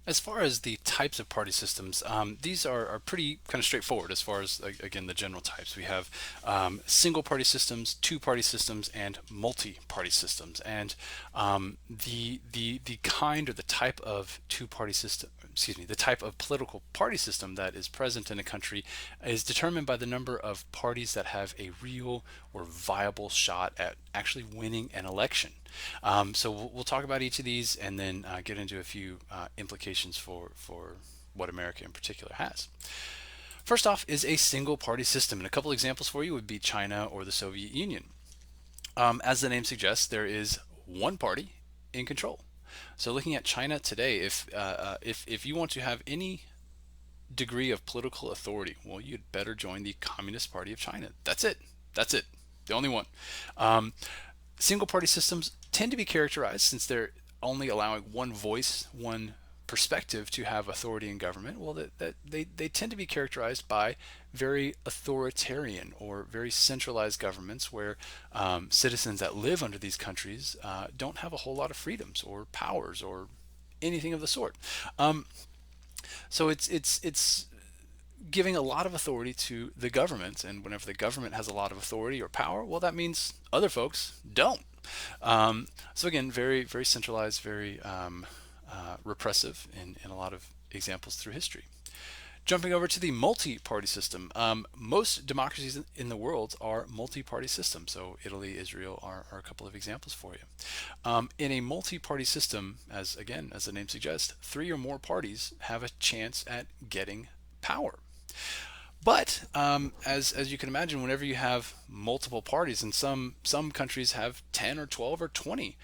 As far as the types of party systems, these are pretty kind of straightforward as far as, again, the general types. We have single party systems, two party systems, and multi party systems. And the kind or the type of two party system, excuse me, the type of political party system that is present in a country is determined by the number of parties that have a real or viable shot at actually winning an election. So we'll talk about each of these and then get into a few implications for what America in particular has. First off is a single party system, and a couple examples for you would be China or the Soviet Union. As the name suggests, there is one party in control. So looking at China today, if you want to have any degree of political authority, well, you'd better join the Communist Party of China. That's it. That's it. The only one. Um, Single party systems tend to be characterized, since they're only allowing one voice, one perspective to have authority in government, well, they tend to be characterized by very authoritarian or very centralized governments where citizens that live under these countries don't have a whole lot of freedoms or powers or anything of the sort. Um, so it's giving a lot of authority to the government, and whenever the government has a lot of authority or power, well, that means other folks don't. So again, very centralized, very repressive in a lot of examples through history. Jumping over to the multi-party system, most democracies in the world are multi-party systems. So Italy, Israel are a couple of examples for you. In a multi-party system, as again as the name suggests, three or more parties have a chance at getting power. But as you can imagine, whenever you have multiple parties, and some countries have 10 or 12 or 20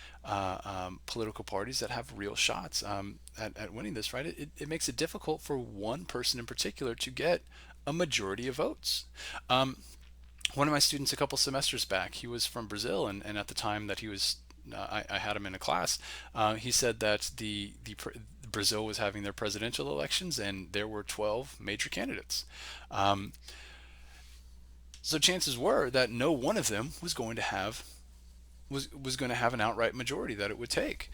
political parties that have real shots at winning this, right? It makes it difficult for one person in particular to get a majority of votes. Um, One of my students a couple semesters back, he was from Brazil, and at the time that he was, I had him in a class. He said that Brazil was having their presidential elections, and there were 12 major candidates. Um, so chances were that no one of them was going to have an outright majority that it would take.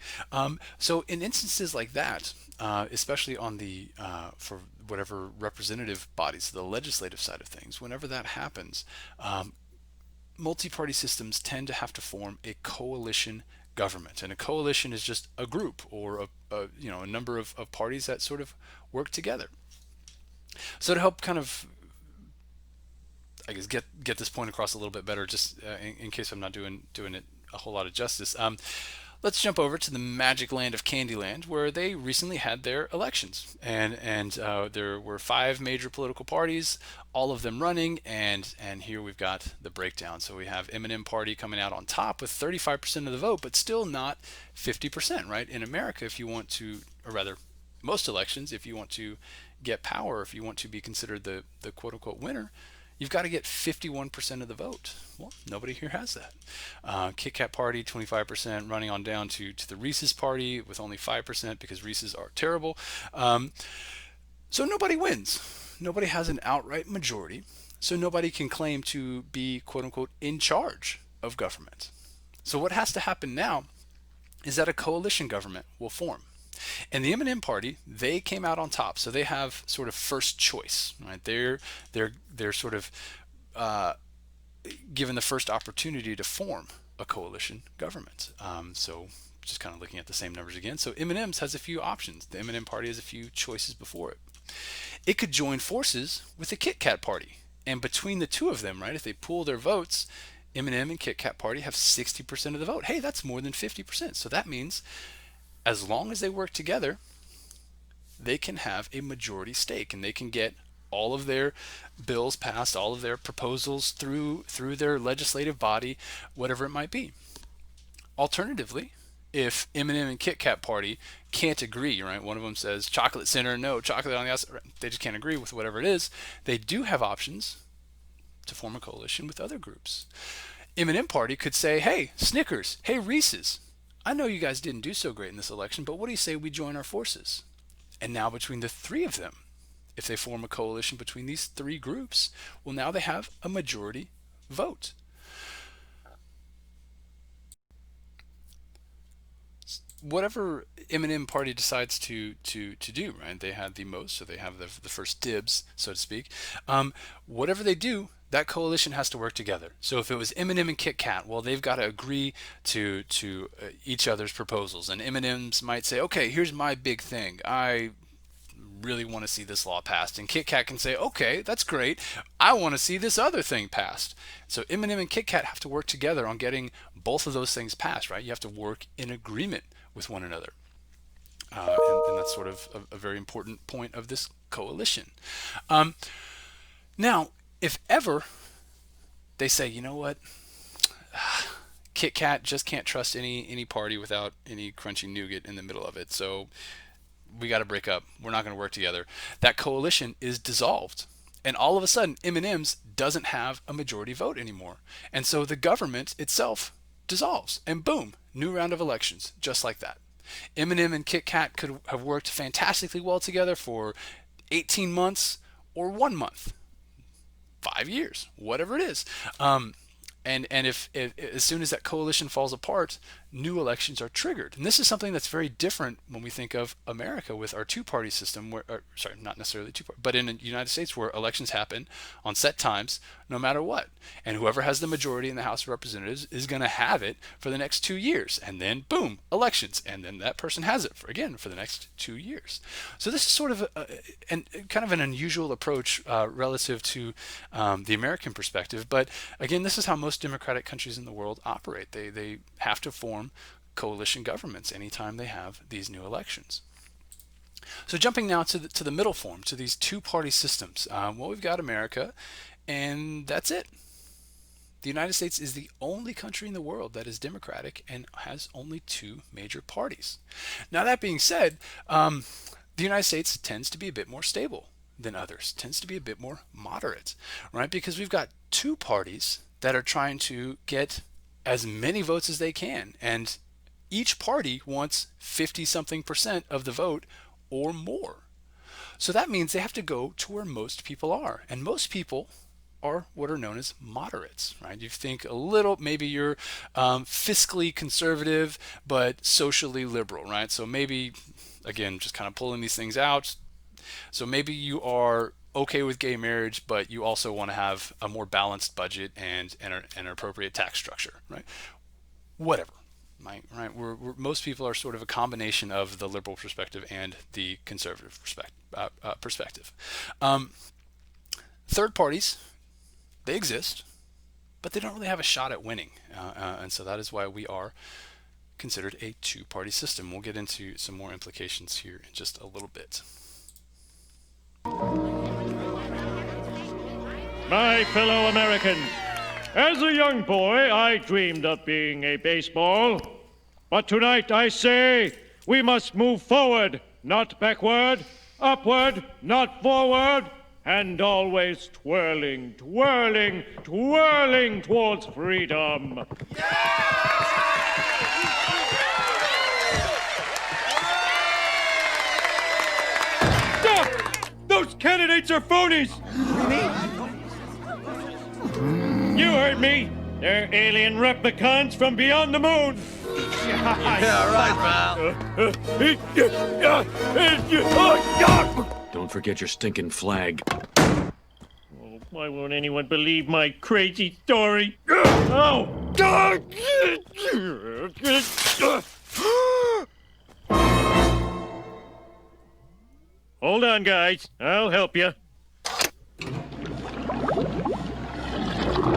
So in instances like that, especially on the for whatever representative bodies, the legislative side of things, whenever that happens, multi-party systems tend to have to form a coalition government, and a coalition is just a group or a number of parties that sort of work together. So to help kind of, I guess, get this point across a little bit better, just in case I'm not doing it a whole lot of justice. Let's jump over to the magic land of Candyland, where they recently had their elections, and there were five major political parties, all of them running, and here we've got the breakdown. So we have M&M Party coming out on top with 35% of the vote, but still not 50%, right? In America, if you want to, or rather, most elections, if you want to get power, if you want to be considered the quote unquote winner, you've got to get 51% of the vote. Well, nobody here has that. Kit Kat Party, 25%, running on down to the Reese's Party with only 5% because Reese's are terrible. Um, so nobody wins. Nobody has an outright majority. So nobody can claim to be, quote unquote, in charge of government. So what has to happen now is that a coalition government will form. And the M&M Party, they came out on top, so they have sort of first choice, right? They're sort of uh, given the first opportunity to form a coalition government. So just kind of looking at the same numbers again. So M&M's has a few options. The M&M Party has a few choices before it. It could join forces with the Kit Kat Party, and between the two of them, right? If they pool their votes, M&M and Kit Kat Party have 60% of the vote. Hey, that's more than 50%. So that means as long as they work together, they can have a majority stake, and they can get all of their bills passed, all of their proposals through their legislative body, whatever it might be. Alternatively, if M&M and Kit Kat Party can't agree, right? One of them says chocolate center, no chocolate on the outside. They just can't agree with whatever it is. They do have options to form a coalition with other groups. M&M Party could say, hey, Snickers, hey, Reese's, I know you guys didn't do so great in this election, but what do you say we join our forces? And now between the three of them, if they form a coalition between these three groups, well, now they have a majority vote. whatever M&M party decides to do, right? They had the most, so they have the first dibs, so to speak. Whatever they do, that coalition has to work together. So if it was M&M and Kit Kat, well, they've got to agree to each other's proposals. And M&M's might say, okay, here's my big thing. I really want to see this law passed. And Kit Kat can say, okay, that's great. I want to see this other thing passed. So M&M and Kit Kat have to work together on getting both of those things passed, right? You have to work in agreement with one another. And that's sort of a very important point of this coalition. Now, if ever they say, you know what, Kit Kat just can't trust any party without any crunchy nougat in the middle of it, so we got to break up. We're not going to work together. That coalition is dissolved. And all of a sudden, M&M's doesn't have a majority vote anymore. And so the government itself dissolves. And boom, new round of elections, just like that. M&M and Kit Kat could have worked fantastically well together for 18 months or 1 month, 5 years, whatever it is. And if as soon as that coalition falls apart, new elections are triggered. And this is something that's very different when we think of America with our two-party system, sorry, not necessarily two-party, but in the United States where elections happen on set times no matter what. And whoever has the majority in the House of Representatives is going to have it for the next 2 years. And then, boom, elections. And then that person has it for the next 2 years. So this is sort of kind of an unusual approach relative to the American perspective. But again, this is how most democratic countries in the world operate. They have to form coalition governments anytime they have these new elections. So jumping now to the middle form, to these two-party systems. Well, we've got America, and that's it. The United States is the only country in the world that is democratic and has only two major parties. Now, that being said, the United States tends to be a bit more stable than others, tends to be a bit more moderate, right? Because we've got two parties that are trying to get as many votes as they can, and each party wants 50-something% of the vote or more. So that means they have to go to where most people are, and most people are what are known as moderates, right? You think a little, maybe you're fiscally conservative but socially liberal, right? So maybe, again, just kind of pulling these things out. So maybe you are okay with gay marriage, but you also want to have a more balanced budget and an appropriate tax structure, right? Whatever, right? Most people are sort of a combination of the liberal perspective and the conservative perspective. Third parties, they exist, but they don't really have a shot at winning, and so that is why we are considered a two-party system. We'll get into some more implications here in just a little bit. My fellow Americans, as a young boy, I dreamed of being a baseball. But tonight I say we must move forward, not backward, upward, not forward, and always twirling, twirling, twirling towards freedom. Stop! Those candidates are phonies! You heard me. They're alien replicants from beyond the moon. Yeah, right, pal. Don't forget your stinking flag. Oh, why won't anyone believe my crazy story? Oh! Hold on, guys. I'll help you.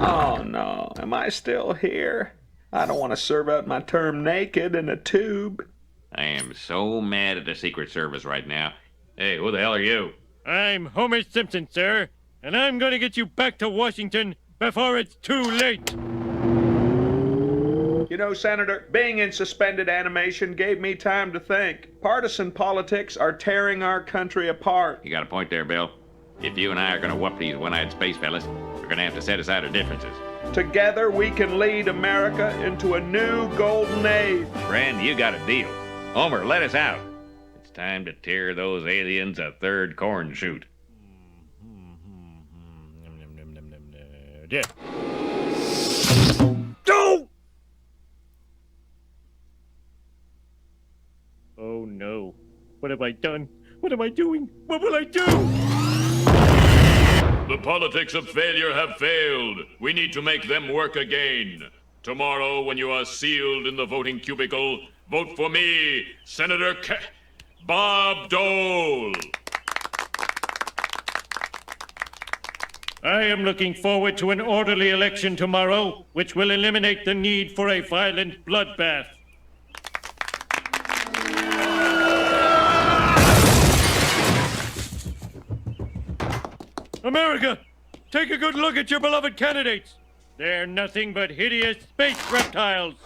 Oh no, am I still here? I don't want to serve out my term naked in a tube. I am so mad at the Secret Service right now. Hey, who the hell are you? I'm Homer Simpson, sir, and I'm gonna get you back to Washington before it's too late. You know, Senator, being in suspended animation gave me time to think. Partisan politics are tearing our country apart. You got a point there, Bill. If you and I are gonna whoop these one-eyed space fellas, we're gonna have to set aside our differences. Together we can lead America into a new golden age. Friend, you got a deal. Homer, let us out. It's time to tear those aliens a third corn shoot. Yeah. Don't! What have I done? What am I doing? What will I do? The politics of failure have failed. We need to make them work again. Tomorrow, when you are sealed in the voting cubicle, vote for me, Bob Dole. I am looking forward to an orderly election tomorrow, which will eliminate the need for a violent bloodbath. America, take a good look at your beloved candidates. They're nothing but hideous space reptiles.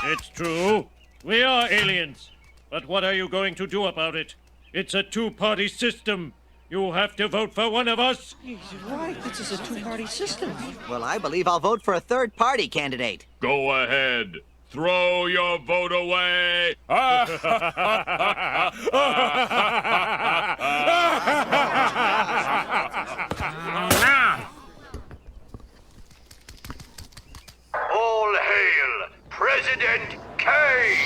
It's true. We are aliens. But what are you going to do about it? It's a two-party system. You have to vote for one of us. He's right. This is a two-party system. Well, I believe I'll vote for a third-party candidate. Go ahead. Throw your vote away. All hail President Kane!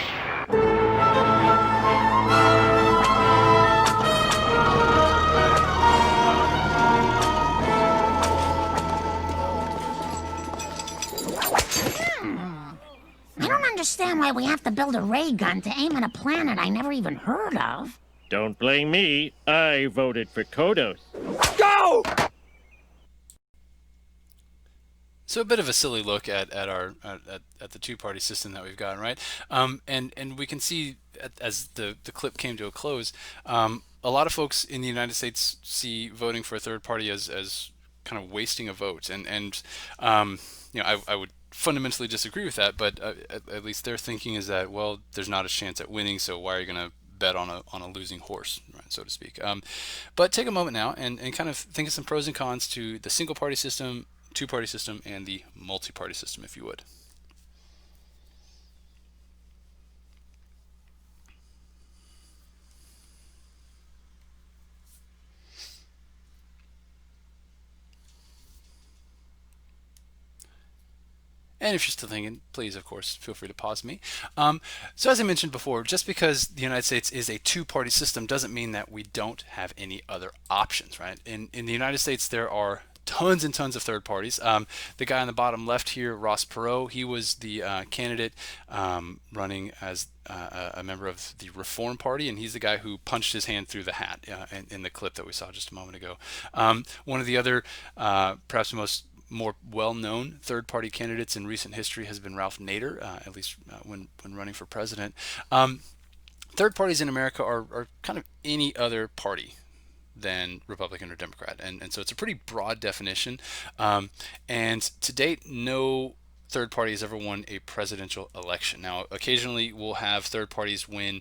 I don't understand why we have to build a ray gun to aim at a planet I never even heard of. Don't blame me. I voted for Kodos. Go! So a bit of a silly look at the two-party system that we've got, right? And we can see as the clip came to a close, a lot of folks in the United States see voting for a third party as kind of wasting a vote, and I would fundamentally disagree with that, but at least their thinking is that, well, there's not a chance at winning, so why are you going to bet on a losing horse, right, so to speak. But take a moment now and kind of think of some pros and cons to the single party system, two-party system, and the multi-party system, if you would. And if you're still thinking, please, of course, feel free to pause me. So as I mentioned before, just because the United States is a two-party system doesn't mean that we don't have any other options, right? In the United States, there are tons and tons of third parties. The guy on the bottom left here, Ross Perot, he was the candidate running as a member of the Reform Party, and he's the guy who punched his hand through the hat in the clip that we saw just a moment ago. One of the other, perhaps more well-known third-party candidates in recent history has been Ralph Nader, at least when running for president. Third parties in America are kind of any other party than Republican or Democrat, and so it's a pretty broad definition. And to date, no third party has ever won a presidential election. Now, occasionally we'll have third parties win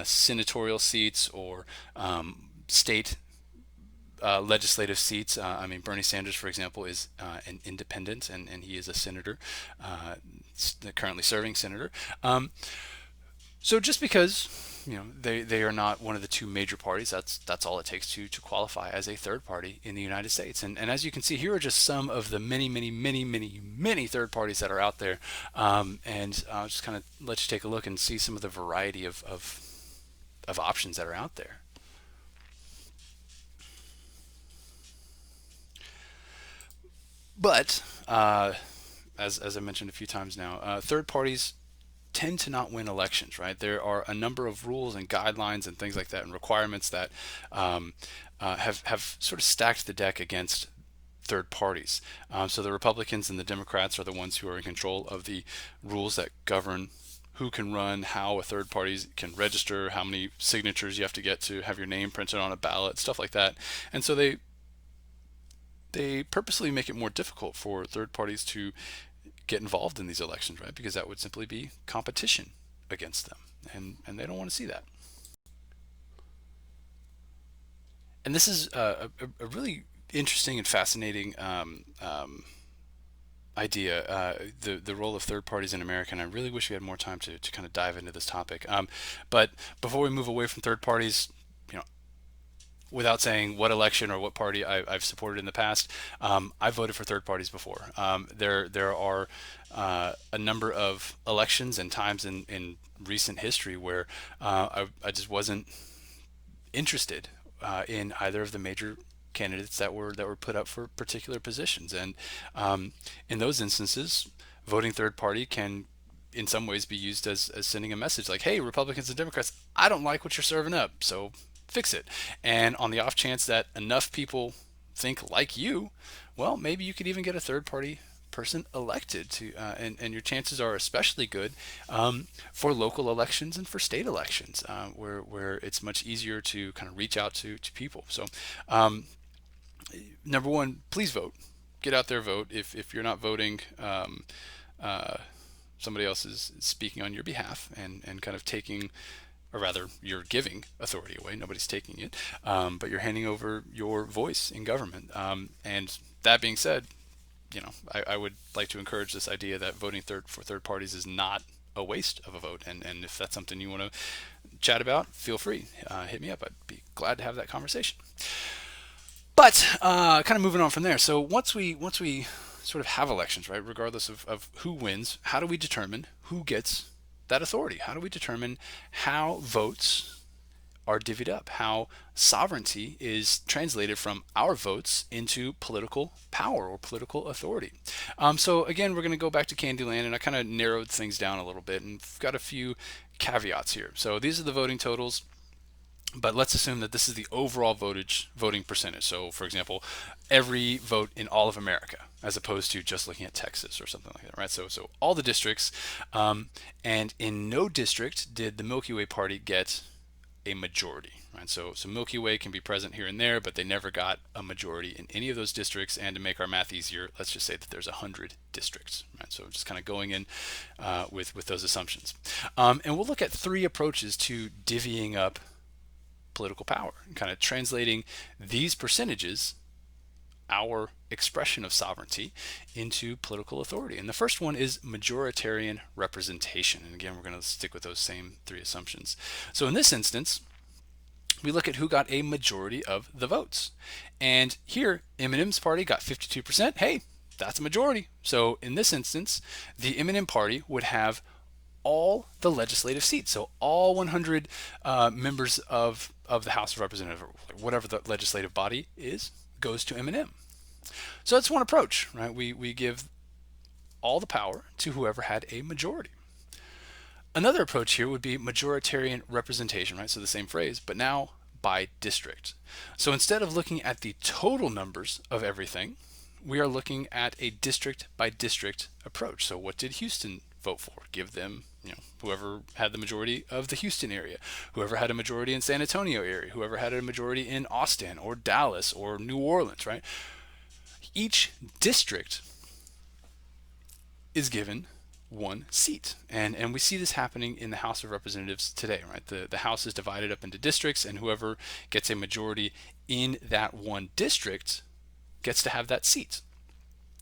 senatorial seats or state legislative seats. I mean, Bernie Sanders, for example, is an independent, and he is a senator, currently serving senator. So just because they are not one of the two major parties, that's all it takes to qualify as a third party in the United States. And as you can see, here are just some of the many third parties that are out there. And I'll just kind of let you take a look and see some of the variety of options that are out there. But as I mentioned a few times now, third parties tend to not win elections, right? There are a number of rules and guidelines and things like that and requirements that have sort of stacked the deck against third parties. So the Republicans and the Democrats are the ones who are in control of the rules that govern who can run, how a third party can register, how many signatures you have to get to have your name printed on a ballot, stuff like that. And so they purposely make it more difficult for third parties to get involved in these elections, right? Because that would simply be competition against them, and they don't want to see that. And this is a really interesting and fascinating idea, the role of third parties in America, and I really wish we had more time to kind of dive into this topic. But before we move away from third parties, without saying what election or what party I've supported in the past, I've voted for third parties before. There are a number of elections and times in recent history where I just wasn't interested in either of the major candidates that were put up for particular positions, and in those instances, voting third party can in some ways be used as sending a message like, hey, Republicans and Democrats, I don't like what you're serving up, so fix it. And on the off chance that enough people think like you, well, maybe you could even get a third party person elected to, and your chances are especially good for local elections and for state elections, where it's much easier to kind of reach out to people. So number one, please vote. Get out there, vote. If you're not voting, somebody else is speaking on your behalf and kind of taking, or rather, you're giving authority away. Nobody's taking it, but you're handing over your voice in government. And that being said, I would like to encourage this idea that voting for third parties is not a waste of a vote. And if that's something you want to chat about, feel free. Hit me up. I'd be glad to have that conversation. But kind of moving on from there. So once we sort of have elections, right, regardless of who wins, how do we determine who gets that authority? How do we determine how votes are divvied up, how sovereignty is translated from our votes into political power or political authority? So again, we're going to go back to Candyland, and I kind of narrowed things down a little bit and got a few caveats here. So these are the voting totals, but let's assume that this is the overall voting percentage. So for example, every vote in all of America, as opposed to just looking at Texas or something like that, right? So all the districts, and in no district did the Milky Way party get a majority, right? So Milky Way can be present here and there, but they never got a majority in any of those districts. And to make our math easier, let's just say that there's 100 districts, right? So just kind of going in with those assumptions. And we'll look at three approaches to divvying up political power, kind of translating these percentages, our expression of sovereignty, into political authority. And the first one is majoritarian representation. And again, we're going to stick with those same three assumptions. So in this instance, we look at who got a majority of the votes. And here, Eminem's party got 52%. Hey, that's a majority. So in this instance, the Eminem party would have all the legislative seats. So all 100 members of the House of Representatives, or whatever the legislative body is, goes to Eminem. So that's one approach, right? We give all the power to whoever had a majority. Another approach here would be majoritarian representation, right? So the same phrase, but now by district. So instead of looking at the total numbers of everything, we are looking at a district by district approach. So what did Houston vote for? Give them, whoever had the majority of the Houston area, whoever had a majority in San Antonio area, whoever had a majority in Austin or Dallas or New Orleans, right? Each district is given one seat. And we see this happening in the House of Representatives today, right? The House is divided up into districts, and whoever gets a majority in that one district gets to have that seat.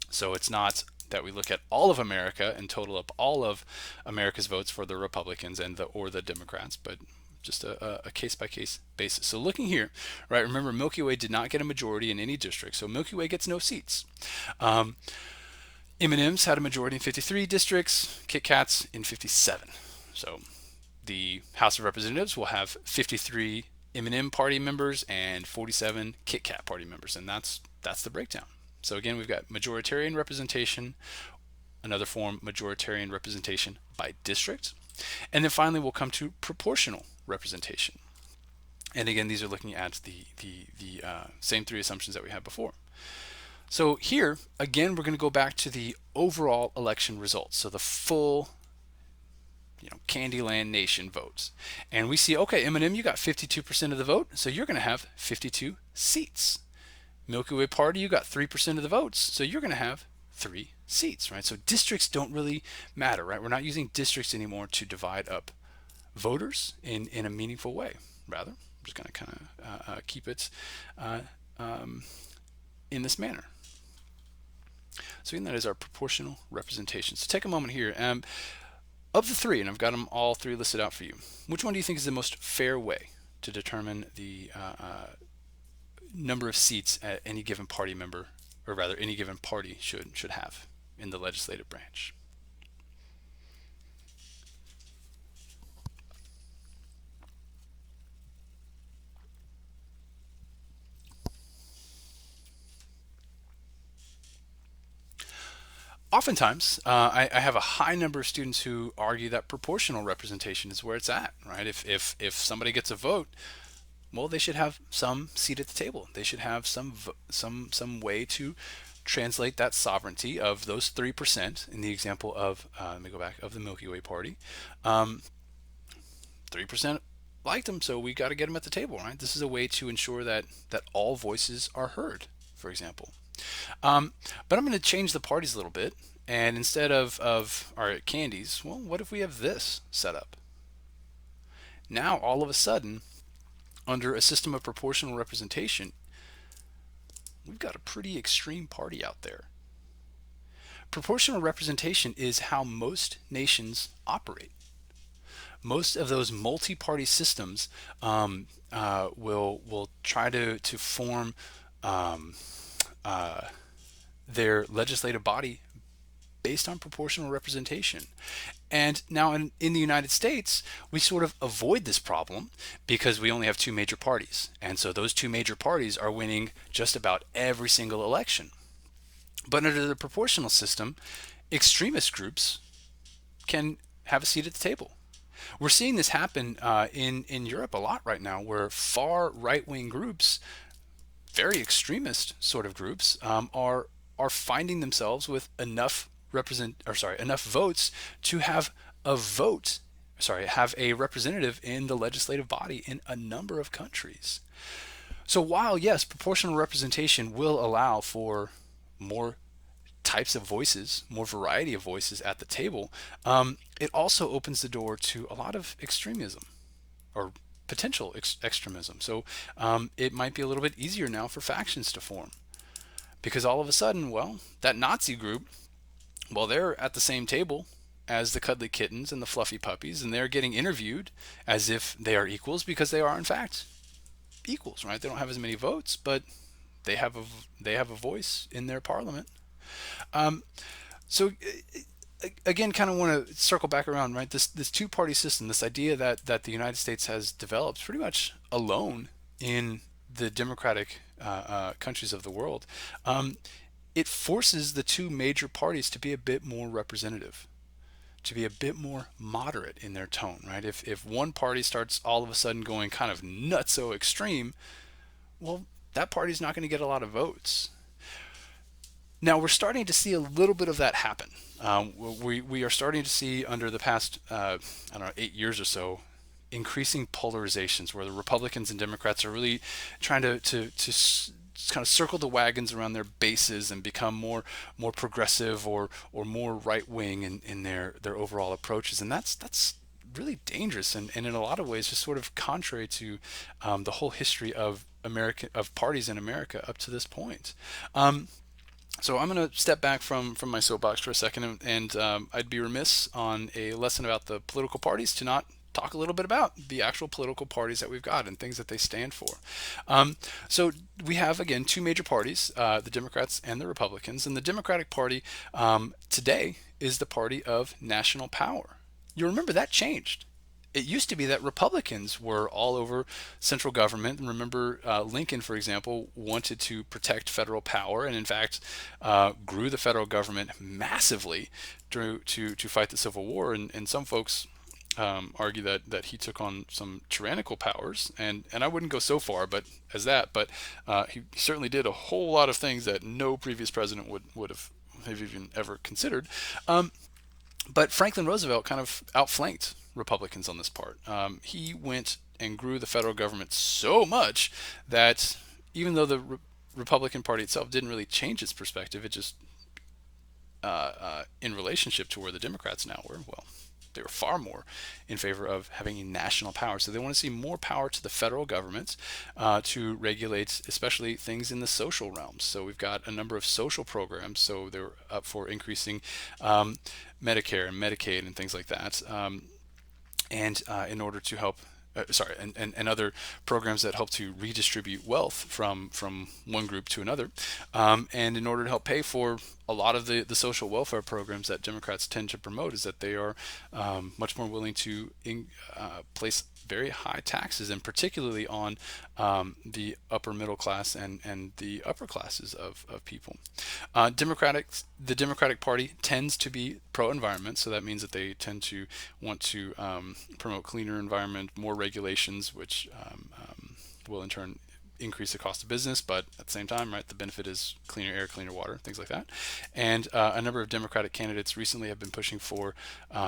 So it's not that we look at all of America and total up all of America's votes for the Republicans or the Democrats, but just a case-by-case basis. So looking here, right, remember Milky Way did not get a majority in any district, so Milky Way gets no seats. M&M's had a majority in 53 districts, Kit Kats in 57. So the House of Representatives will have 53 M&M party members and 47 Kit Kat party members, and that's the breakdown. So again, we've got majoritarian representation, another form, majoritarian representation by district, and then finally we'll come to proportional representation. And again, these are looking at the same three assumptions that we had before. So here, again, we're going to go back to the overall election results. So the full, Candyland Nation votes. And we see, okay, Eminem, you got 52% of the vote, so you're going to have 52 seats. Milky Way Party, you got 3% of the votes, so you're going to have 3 seats, right? So districts don't really matter, right? We're not using districts anymore to divide up voters in a meaningful way. Rather, we're just going to kind of keep it in this manner. So again, that is our proportional representation. So take a moment here. Of the three, and I've got them all three listed out for you, which one do you think is the most fair way to determine the number of seats any given party member, or rather any given party should have in the legislative branch. Oftentimes, I have a high number of students who argue that proportional representation is where it's at, right? If somebody gets a vote, well, they should have some seat at the table. They should have some way to translate that sovereignty of those 3% in the example of let me go back, of the Milky Way party. 3% liked them, so we got to get them at the table, right? This is a way to ensure that all voices are heard, for example. But I'm going to change the parties a little bit, and instead of our candies, well, what if we have this set up? Now, all of a sudden, under a system of proportional representation, we've got a pretty extreme party out there. Proportional representation is how most nations operate. Most of those multi-party systems will try to form their legislative body based on proportional representation. And now in the United States, we sort of avoid this problem because we only have two major parties. And so those two major parties are winning just about every single election. But under the proportional system, extremist groups can have a seat at the table. We're seeing this happen in Europe a lot right now, where far right-wing groups, very extremist sort of groups, are finding themselves with enough votes to have a representative in the legislative body in a number of countries. So while yes, proportional representation will allow for more types of voices, more variety of voices at the table, it also opens the door to a lot of extremism or potential extremism. So it might be a little bit easier now for factions to form, because all of a sudden, well, that Nazi group, well, they're at the same table as the cuddly kittens and the fluffy puppies, and they're getting interviewed as if they are equals, because they are in fact equals, right? They don't have as many votes, but they have a voice in their parliament. So again, kind of want to circle back around, right? This two-party system, this idea that the United States has developed pretty much alone in the democratic countries of the world, it forces the two major parties to be a bit more representative, to be a bit more moderate in their tone, right? If one party starts all of a sudden going kind of nutso extreme, well, that party's not going to get a lot of votes. Now, we're starting to see a little bit of that happen. We are starting to see, under the past, 8 years or so, increasing polarizations where the Republicans and Democrats are really trying to kind of circle the wagons around their bases and become more progressive or more right-wing in their overall approaches. And that's really dangerous and in a lot of ways just sort of contrary to the whole history of parties in America up to this point. So I'm going to step back from my soapbox for a second, and I'd be remiss on a lesson about the political parties to not talk a little bit about the actual political parties that we've got and things that they stand for. So we have, again, two major parties, the Democrats and the Republicans. And the Democratic Party today is the party of national power. You remember that changed. It used to be that Republicans were all over central government. And remember, Lincoln, for example, wanted to protect federal power and, in fact, grew the federal government massively to fight the Civil War. And some folks argue that he took on some tyrannical powers. And I wouldn't go so far but he certainly did a whole lot of things that no previous president would have even ever considered. But Franklin Roosevelt kind of outflanked Republicans on this part. He went and grew the federal government so much that even though the Republican Party itself didn't really change its perspective, it just, in relationship to where the Democrats now were, well, they were far more in favor of having a national power. So they want to see more power to the federal government to regulate especially things in the social realms. So we've got a number of social programs. So they're up for increasing Medicare and Medicaid and things like that. And in order to help and other programs that help to redistribute wealth from one group to another, and in order to help pay for a lot of the social welfare programs that Democrats tend to promote, is that they are much more willing to place very high taxes, and particularly on the upper middle class and the upper classes of people. The Democratic Party tends to be pro-environment, so that means that they tend to want to promote cleaner environment, more regulations, which will in turn increase the cost of business, but at the same time, right, the benefit is cleaner air, cleaner water, things like that. And a number of Democratic candidates recently have been pushing for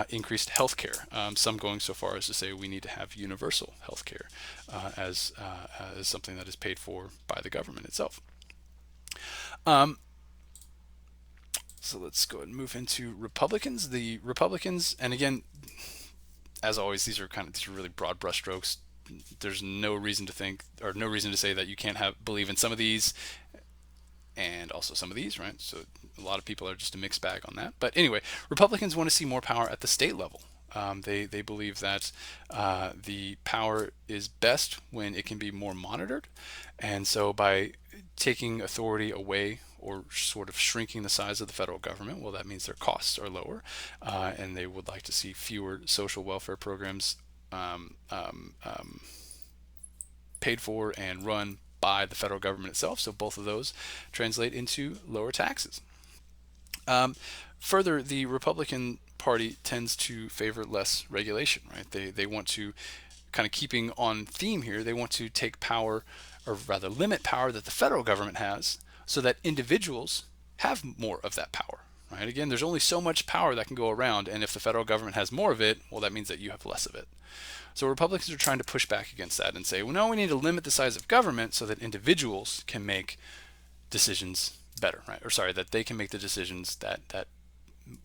increased health care, some going so far as to say we need to have universal health care as something that is paid for by the government itself. So let's go ahead and move into Republicans. The Republicans, and again, as always, these are really broad brushstrokes. There's no reason to think, or no reason to say, that you can't believe in some of these and also some of these, right? So a lot of people are just a mixed bag on that. But anyway, Republicans want to see more power at the state level. They believe that the power is best when it can be more monitored, and so by taking authority away or sort of shrinking the size of the federal government, well, that means their costs are lower, and they would like to see fewer social welfare programs paid for and run by the federal government itself. So both of those translate into lower taxes. Further, the Republican Party tends to favor less regulation, right? They want to, kind of keeping on theme here, they want to take power, or rather limit power that the federal government has, so that individuals have more of that power. Right? Again, there's only so much power that can go around, and if the federal government has more of it, well, that means that you have less of it. So Republicans are trying to push back against that and say, well, no, we need to limit the size of government so that individuals can make decisions better, right? Or sorry, that they can make the decisions that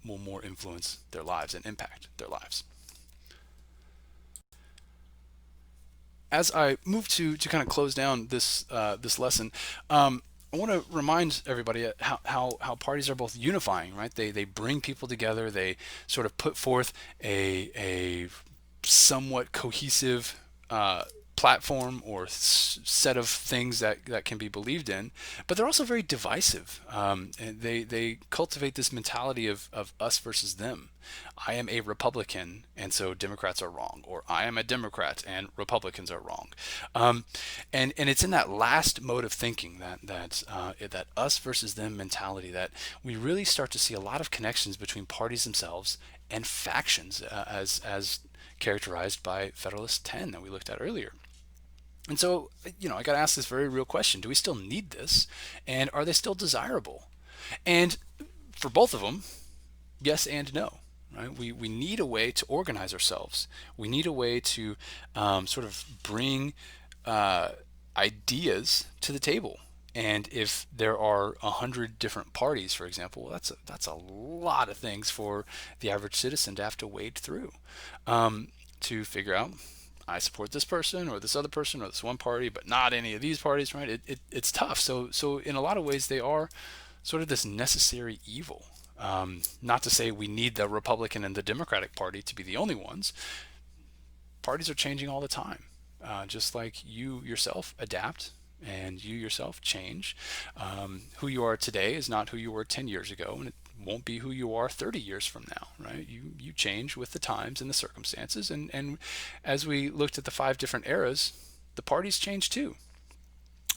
will more influence their lives and impact their lives. As I move to kind of close down this lesson, I want to remind everybody how parties are both unifying, right? They bring people together. They sort of put forth a somewhat cohesive platform or set of things that can be believed in, but they're also very divisive. And they cultivate this mentality of us versus them. I am a Republican, and so Democrats are wrong, or I am a Democrat and Republicans are wrong. And it's in that last mode of thinking, that us versus them mentality, that we really start to see a lot of connections between parties themselves and factions, as characterized by Federalist 10 that we looked at earlier. And so, I got to ask this very real question: do we still need this, and are they still desirable? And for both of them, yes and no. Right? We need a way to organize ourselves. We need a way to sort of bring ideas to the table. And if there are 100 different parties, for example, well, that's a lot of things for the average citizen to have to wade through to figure out, I support this person or this other person or this one party, but not any of these parties, right? It's tough. So in a lot of ways, they are sort of this necessary evil. Not to say we need the Republican and the Democratic Party to be the only ones. Parties are changing all the time, just like you yourself adapt and you yourself change. Who you are today is not who you were 10 years ago, and it won't be who you are 30 years from now, right? You change with the times and the circumstances, and as we looked at the 5 different eras, the parties change too.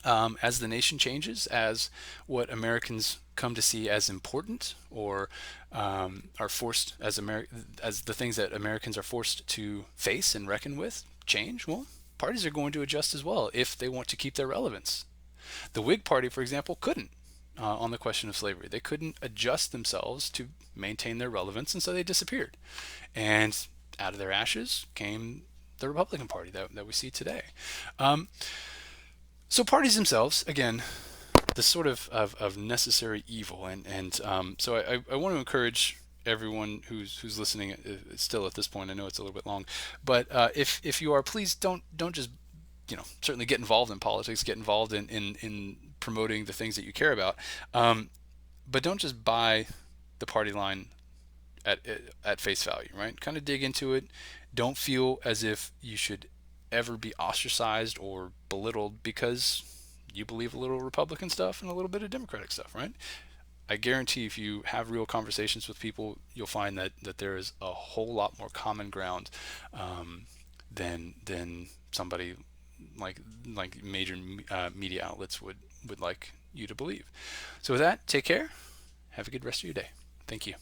As the nation changes, as what Americans come to see as important, or are forced as the things that Americans are forced to face and reckon with change, well, parties are going to adjust as well if they want to keep their relevance. The Whig Party, for example, couldn't on the question of slavery. They couldn't adjust themselves to maintain their relevance, and so they disappeared. And out of their ashes came the Republican Party that we see today. So parties themselves, again, this sort of necessary evil, and so I want to encourage everyone who's listening still at this point. I know it's a little bit long, but if you are, please don't just certainly get involved in politics, get involved in promoting the things that you care about, but don't just buy the party line at face value, right? Kind of dig into it. Don't feel as if you should ever be ostracized or belittled because you believe a little Republican stuff and a little bit of Democratic stuff, right? I guarantee if you have real conversations with people, you'll find that there is a whole lot more common ground than somebody like major media outlets would like you to believe. So with that, take care. Have a good rest of your day. Thank you.